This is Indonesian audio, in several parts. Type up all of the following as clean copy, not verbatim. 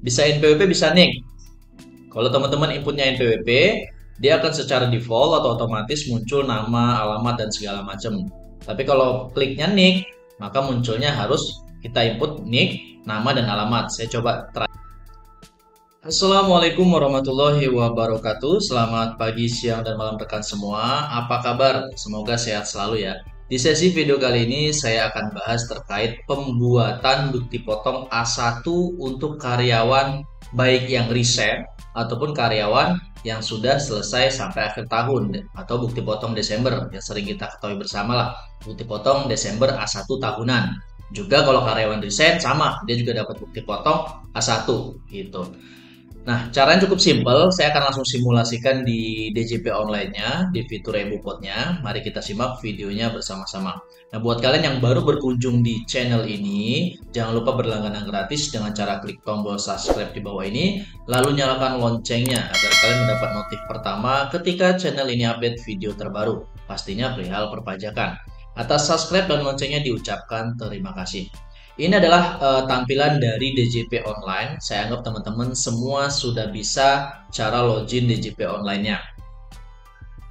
Bisa NPWP, bisa NIK. Kalau teman-teman inputnya NPWP, dia akan secara default atau otomatis muncul nama, alamat, dan segala macam. Tapi kalau kliknya NIK, maka munculnya harus kita input NIK, nama, dan alamat. Saya coba try. Assalamualaikum warahmatullahi wabarakatuh. Selamat pagi, siang, dan malam rekan semua. Apa kabar? Semoga sehat selalu ya. Di sesi video kali ini saya akan bahas terkait pembuatan bukti potong A1 untuk karyawan baik yang resign ataupun karyawan yang sudah selesai sampai akhir tahun atau bukti potong Desember yang sering kita ketahui bersama lah, bukti potong Desember A1 tahunan. Juga kalau karyawan resign sama, dia juga dapat bukti potong A1 gitu. Nah, caranya cukup simpel. Saya akan langsung simulasikan di DJP online-nya, di fitur EbuPot-nya. Mari kita simak videonya bersama-sama. Nah, buat kalian yang baru berkunjung di channel ini, jangan lupa berlangganan gratis dengan cara klik tombol subscribe di bawah ini, lalu nyalakan loncengnya agar kalian mendapat notif pertama ketika channel ini update video terbaru, pastinya perihal perpajakan. Atas subscribe dan loncengnya diucapkan terima kasih. Ini adalah tampilan dari DJP Online. Saya anggap teman-teman semua sudah bisa cara login DJP Online-nya.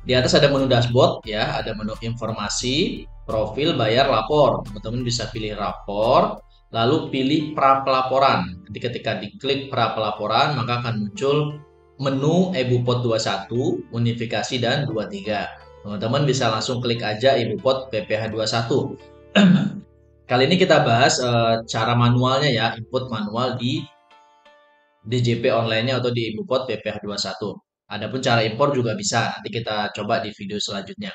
Di atas ada menu dashboard ya, ada menu informasi, profil, bayar, lapor. Teman-teman bisa pilih rapor, lalu pilih pra pelaporan. Nanti ketika diklik pra pelaporan, maka akan muncul menu EbuPot 21, unifikasi dan 23. Teman-teman bisa langsung klik aja EbuPot PPH 21. Kali ini kita bahas cara manualnya ya, input manual di DJP online-nya atau di EbuPot PPH 21. Adapun cara impor juga bisa, nanti kita coba di video selanjutnya.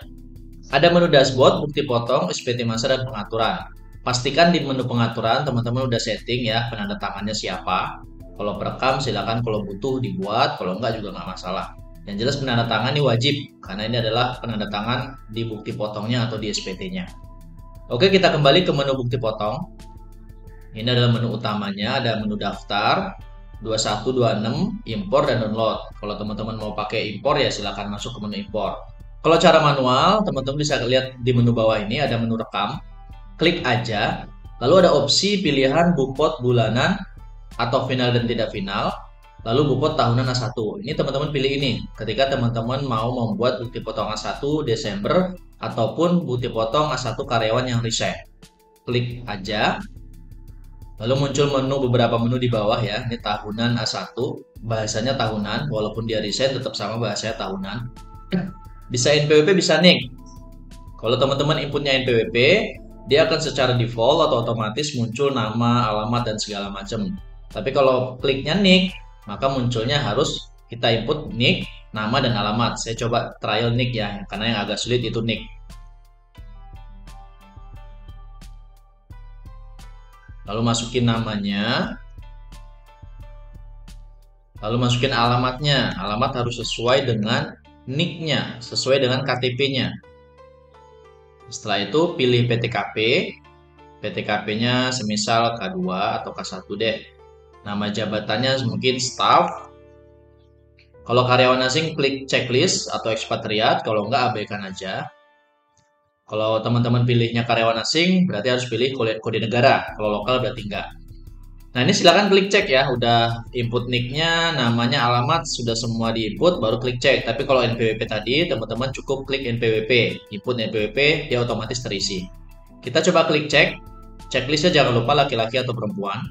Ada menu dashboard, bukti potong, SPT masa, dan pengaturan. Pastikan di menu pengaturan teman-teman udah setting ya penanda tangannya siapa. Kalau perekam silakan, kalau butuh dibuat, kalau enggak juga nggak masalah. Yang jelas penanda tangan ini wajib, karena ini adalah penanda tangan di bukti potongnya atau di SPT-nya. Oke, kita kembali ke menu bukti potong. Ini adalah menu utamanya, ada menu daftar, 21, 26, impor, dan download. Kalau teman-teman mau pakai impor ya silakan masuk ke menu impor. Kalau cara manual, teman-teman bisa lihat di menu bawah ini ada menu rekam. Klik aja, lalu ada opsi pilihan BUPOT bulanan atau final dan tidak final, lalu BUPOT tahunan A1. Ini teman-teman pilih ini ketika teman-teman mau membuat bukti potong A1 Desember ataupun bukti potong A1 karyawan yang resign. Klik aja, lalu muncul beberapa menu di bawah ya. Ini tahunan A1, bahasanya tahunan, walaupun dia resign tetap sama bahasanya tahunan. Bisa NPWP, bisa NIK. Kalau teman-teman inputnya NPWP, dia akan secara default atau otomatis muncul nama, alamat, dan segala macam. Tapi kalau kliknya NIK, maka munculnya harus kita input NIK, nama, dan alamat. Saya coba trial NIK ya, karena yang agak sulit itu NIK. Lalu masukin namanya, lalu masukin alamatnya. Alamat harus sesuai dengan NIK-nya, sesuai dengan KTP-nya. Setelah itu pilih PTKP. PTKP-nya semisal K2 atau K1 deh. Nama jabatannya mungkin staff. Kalau karyawan asing klik checklist atau ekspatriat, kalau enggak abaikan aja. Kalau teman-teman pilihnya karyawan asing, berarti harus pilih kode negara. Kalau lokal berarti enggak. Nah, ini silakan klik cek ya. Udah input NIK-nya, namanya, alamat, sudah semua diinput, baru klik cek. Tapi kalau NPWP tadi, teman-teman cukup klik NPWP. Input NPWP, dia otomatis terisi. Kita coba klik cek. Checklistnya jangan lupa laki-laki atau perempuan.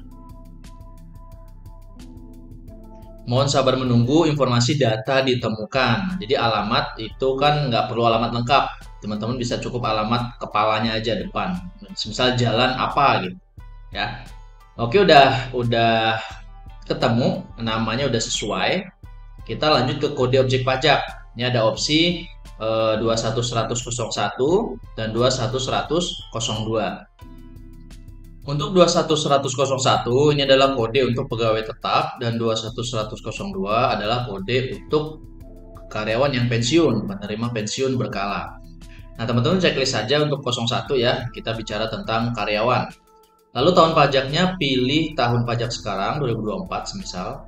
Mohon sabar menunggu, informasi data ditemukan. Jadi alamat itu kan nggak perlu alamat lengkap. Teman-teman bisa cukup alamat kepalanya aja depan. Misal jalan apa gitu ya. Oke, udah ketemu, namanya udah sesuai. Kita lanjut ke kode objek pajak. Ini ada opsi 21101 dan 21102. Untuk 21101 ini adalah kode untuk pegawai tetap dan 21102 adalah kode untuk karyawan yang pensiun, penerima pensiun berkala. Nah, teman-teman checklist saja untuk 01 ya. Kita bicara tentang karyawan. Lalu tahun pajaknya pilih tahun pajak sekarang 2024 semisal.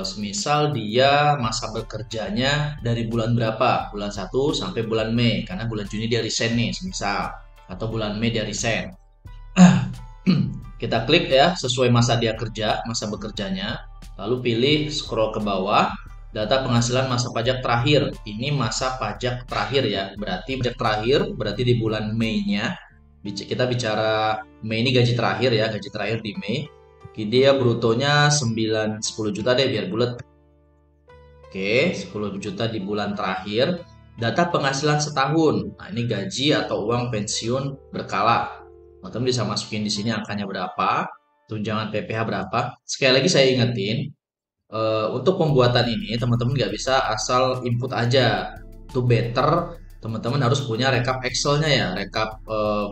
Semisal dia masa bekerjanya dari bulan berapa? Bulan 1 sampai bulan Mei, karena bulan Juni dia resign nih semisal, atau bulan Mei dia resign. Kita klik ya sesuai masa dia kerja, masa bekerjanya. Lalu pilih scroll ke bawah, data penghasilan masa pajak terakhir. Ini masa pajak terakhir ya, berarti pajak terakhir berarti di bulan Mei-nya. Kita bicara Mei ini gaji terakhir ya, gaji terakhir di Mei. Dia brutonya 9-10 juta deh biar bulat. Oke, 10 juta di bulan terakhir. Data penghasilan setahun. Nah, ini gaji atau uang pensiun berkala. Teman-teman bisa masukin di sini angkanya berapa, tunjangan PPh berapa. Sekali lagi saya ingetin, untuk pembuatan ini teman-teman nggak bisa asal input aja. To better, teman-teman harus punya rekap Excel-nya ya, rekap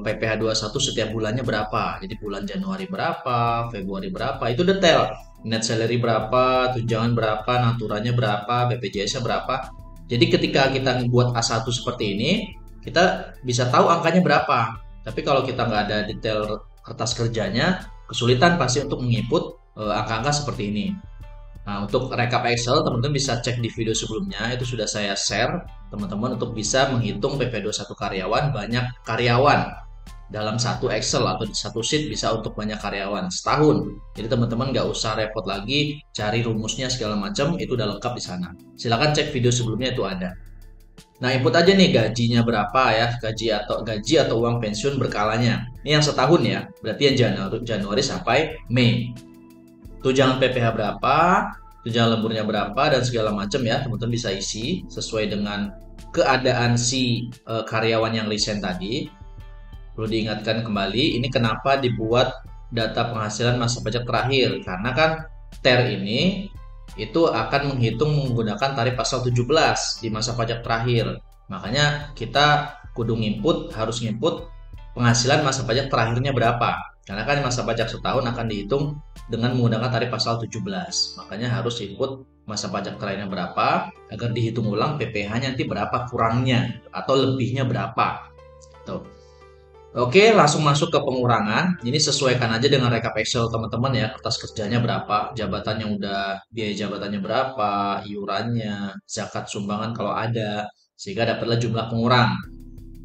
PPh 21 setiap bulannya berapa. Jadi bulan Januari berapa, Februari berapa, itu detail. Net salary berapa, tunjangan berapa, naturanya berapa, BPJS-nya berapa. Jadi ketika kita buat A1 seperti ini, kita bisa tahu angkanya berapa. Tapi kalau kita nggak ada detail kertas kerjanya, kesulitan pasti untuk menginput angka-angka seperti ini. Nah, untuk rekap Excel, teman-teman bisa cek di video sebelumnya, itu sudah saya share, teman-teman untuk bisa menghitung PP21 karyawan, banyak karyawan dalam satu Excel atau satu sheet bisa untuk banyak karyawan setahun. Jadi teman-teman nggak usah repot lagi cari rumusnya segala macam, itu udah lengkap di sana. Silahkan cek video sebelumnya, itu ada. Nah, input aja nih gajinya berapa ya, gaji atau uang pensiun berkalanya. Ini yang setahun ya, berarti yang Januari sampai Mei. Tunjangan PPh berapa, tunjangan lemburnya berapa, dan segala macam ya, teman-teman bisa isi sesuai dengan keadaan si karyawan yang resign tadi. Perlu diingatkan kembali, ini kenapa dibuat data penghasilan masa pajak terakhir, karena kan TER ini itu akan menghitung menggunakan tarif pasal 17 di masa pajak terakhir. Makanya kita kudu harus nginput penghasilan masa pajak terakhirnya berapa. Karena kan masa pajak setahun akan dihitung dengan menggunakan tarif pasal 17. Makanya harus input masa pajak terakhirnya berapa agar dihitung ulang PPh-nya nanti berapa kurangnya atau lebihnya berapa. Tuh. Oke, langsung masuk ke pengurangan. Ini sesuaikan aja dengan rekap Excel teman-teman ya. Kertas kerjanya berapa, jabatannya udah, biaya jabatannya berapa, iurannya, zakat sumbangan kalau ada, sehingga dapatlah jumlah pengurang.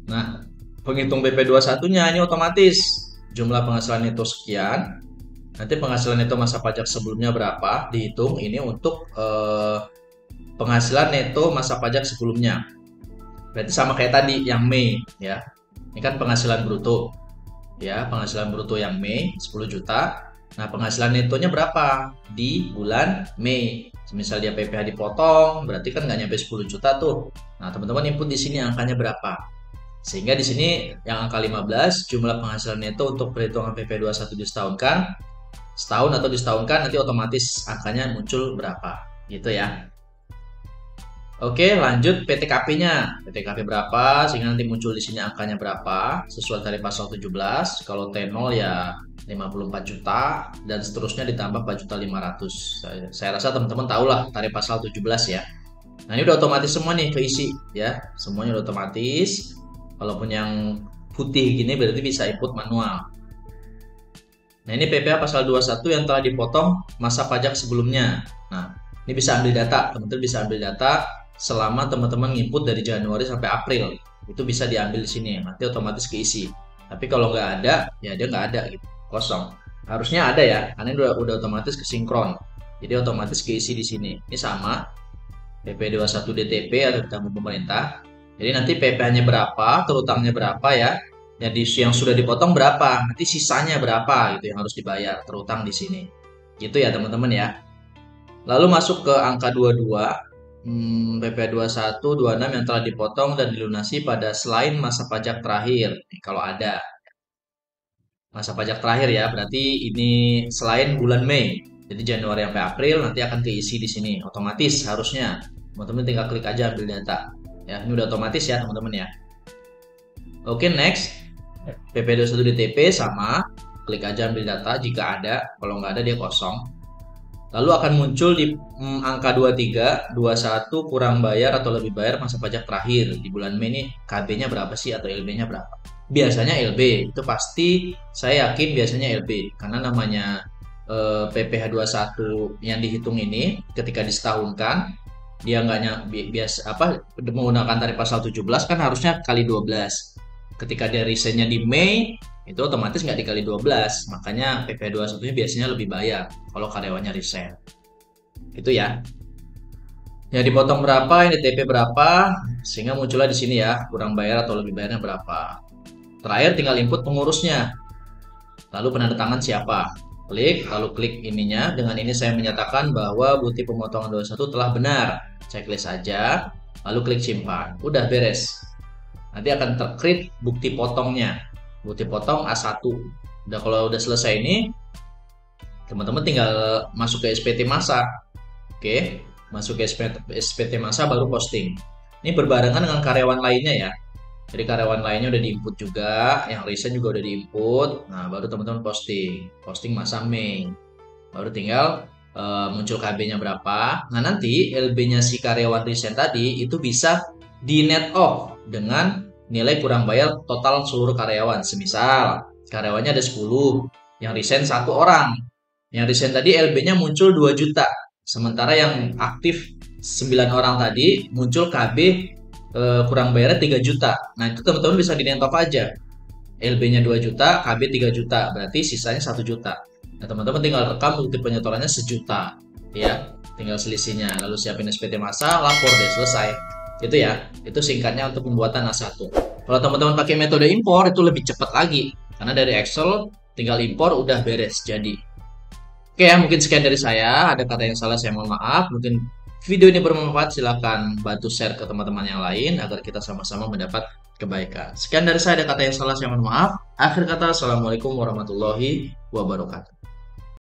Nah, penghitung BP21-nya ini otomatis. Jumlah penghasilan neto sekian. Nanti penghasilan neto masa pajak sebelumnya berapa, dihitung ini untuk penghasilan neto masa pajak sebelumnya. Berarti sama kayak tadi yang Mei ya. Ini kan penghasilan bruto. Ya, penghasilan bruto yang Mei 10 juta. Nah, penghasilan netonya berapa di bulan Mei? Misal dia PPh dipotong, berarti kan nggak nyampe 10 juta tuh. Nah, teman-teman input di sini angkanya berapa. Sehingga di sini yang angka 15 jumlah penghasilan neto untuk perhitungan PP21 disetahunkan. Setahun atau disetahunkan nanti otomatis angkanya muncul berapa. Gitu ya. Oke, lanjut PTKP-nya. PTKP berapa sehingga nanti muncul di sini angkanya berapa sesuai tarif pasal 17. Kalau T0 ya 54 juta dan seterusnya ditambah 4.500.000. Saya rasa teman-teman tahu lah tarif pasal 17 ya. Nah, ini udah otomatis semua nih keisi ya. Semuanya udah otomatis. Walaupun yang putih gini berarti bisa input manual. Nah, ini PPh pasal 21 yang telah dipotong masa pajak sebelumnya. Nah, ini bisa ambil data. Teman-teman bisa ambil data selama teman-teman input dari Januari sampai April. Itu bisa diambil di sini. Nanti otomatis keisi. Tapi kalau nggak ada, ya dia nggak ada gitu. Kosong. Harusnya ada ya, karena ini udah otomatis kesinkron. Jadi otomatis keisi di sini. Ini sama. PP21 DTP atau ditanggung pemerintah. Jadi nanti PPh-nya berapa, terutangnya berapa ya. Jadi yang sudah dipotong berapa, nanti sisanya berapa gitu yang harus dibayar terutang di sini. Gitu ya teman-teman ya. Lalu masuk ke angka 22. PP21, 26 yang telah dipotong dan dilunasi pada selain masa pajak terakhir. Kalau ada masa pajak terakhir ya, berarti ini selain bulan Mei. Jadi Januari sampai April nanti akan keisi di sini. Otomatis harusnya. Teman-teman tinggal klik aja ambil data. Ya, ini udah otomatis ya teman-teman ya. Oke, next. PP21 DTP sama. Klik aja ambil data jika ada. Kalau nggak ada dia kosong. Lalu akan muncul di angka 23, 21 kurang bayar atau lebih bayar masa pajak terakhir. Di bulan Mei ini KB-nya berapa sih atau LB-nya berapa? Biasanya LB, itu pasti saya yakin biasanya LB. Karena namanya PPh 21 yang dihitung ini ketika disetahunkan, dia nggak menggunakan tarif pasal 17 kan harusnya kali 12. Ketika dia resignnya di Mei, itu otomatis nggak dikali 12, makanya PP21 nya biasanya lebih bayar kalau karyawannya resign. Itu ya. Yang dipotong berapa, yang DTP berapa, sehingga muncullah di sini ya, kurang bayar atau lebih bayarnya berapa. Terakhir tinggal input pengurusnya. Lalu penandatangan siapa? Klik, lalu klik ininya. Dengan ini saya menyatakan bahwa bukti pemotongan 21 telah benar. Checklist saja, lalu klik simpan. Udah beres. Nanti akan terkrit bukti potongnya. Bukti potong A1. Udah, kalau udah selesai ini, teman-teman tinggal masuk ke SPT masa. Oke, masuk ke SPT masa baru posting. Ini berbarengan dengan karyawan lainnya ya. Jadi karyawan lainnya udah diinput juga, yang resign juga udah diinput. Nah, baru teman-teman posting masa Mei. Baru tinggal muncul KB-nya berapa. Nah, nanti LB-nya si karyawan resign tadi itu bisa di net off dengan nilai kurang bayar total seluruh karyawan. Semisal karyawannya ada 10, yang resign 1 orang. Yang resign tadi LB-nya muncul 2 juta. Sementara yang aktif 9 orang tadi muncul KB kurang bayarnya 3 juta. Nah, itu teman-teman bisa di net off aja. LB-nya 2 juta, KB 3 juta, berarti sisanya 1 juta. Nah, teman-teman tinggal rekam bukti penyetorannya 1 juta, ya. Tinggal selisihnya, lalu siapin SPT masa, lapor deh, selesai. Itu ya, itu singkatnya untuk pembuatan A1. Kalau teman-teman pakai metode impor, itu lebih cepat lagi. Karena dari Excel, tinggal impor, udah beres, jadi. Oke ya, mungkin sekian dari saya. Ada kata yang salah, saya mohon maaf. Mungkin video ini bermanfaat, silahkan bantu share ke teman-teman yang lain agar kita sama-sama mendapat kebaikan. Sekian dari saya, ada kata yang salah, saya mohon maaf. Akhir kata, Assalamualaikum warahmatullahi wabarakatuh.